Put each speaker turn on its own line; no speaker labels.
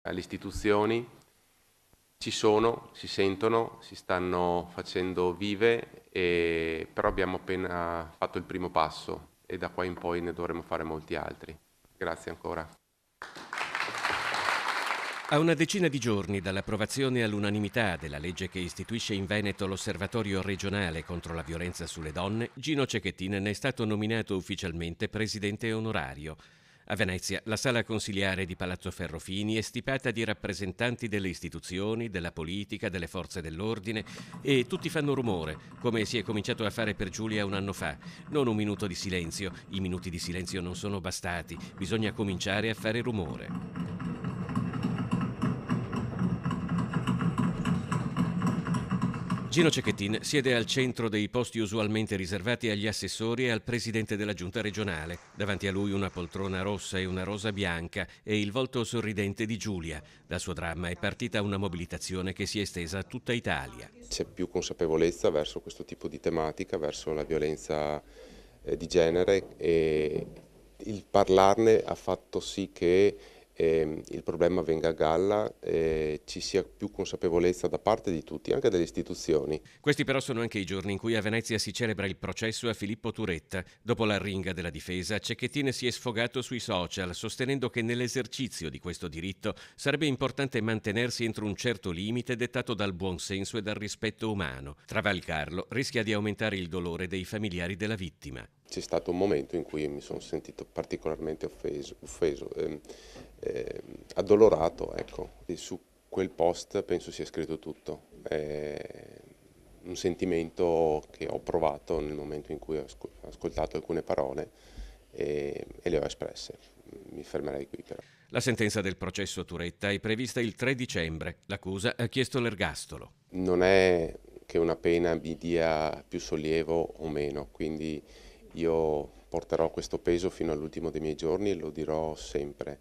Le istituzioni ci sono, si sentono, si stanno facendo vive, però abbiamo appena fatto il primo passo e da qua in poi ne dovremo fare molti altri. Grazie ancora.
A una decina di giorni dall'approvazione all'unanimità della legge che istituisce in Veneto l'Osservatorio regionale contro la violenza sulle donne, Gino Cecchettin ne è stato nominato ufficialmente presidente onorario. A Venezia, la sala consiliare di Palazzo Ferrofini è stipata di rappresentanti delle istituzioni, della politica, delle forze dell'ordine e tutti fanno rumore, come si è cominciato a fare per Giulia un anno fa. Non un minuto di silenzio, i minuti di silenzio non sono bastati, bisogna cominciare a fare rumore. Gino Cecchettin siede al centro dei posti usualmente riservati agli assessori e al presidente della giunta regionale. Davanti a lui una poltrona rossa e una rosa bianca e il volto sorridente di Giulia. Dal suo dramma è partita una mobilitazione che si è estesa a tutta Italia.
C'è più consapevolezza verso questo tipo di tematica, verso la violenza di genere, e il parlarne ha fatto sì che il problema venga a galla, ci sia più consapevolezza da parte di tutti, anche delle istituzioni.
Questi però sono anche i giorni in cui a Venezia si celebra il processo a Filippo Turetta. Dopo l'arringa della difesa, Cecchettin si è sfogato sui social, sostenendo che nell'esercizio di questo diritto sarebbe importante mantenersi entro un certo limite dettato dal buonsenso e dal rispetto umano. Travalicarlo rischia di aumentare il dolore dei familiari della vittima.
C'è stato un momento in cui mi sono sentito particolarmente offeso, addolorato, ecco. E su quel post penso sia scritto tutto. È un sentimento che ho provato nel momento in cui ho ascoltato alcune parole e le ho espresse. Mi fermerei qui però.
La sentenza del processo Turetta è prevista il 3 dicembre. L'accusa ha chiesto l'ergastolo.
Non è che una pena mi dia più sollievo o meno, quindi io porterò questo peso fino all'ultimo dei miei giorni e lo dirò sempre.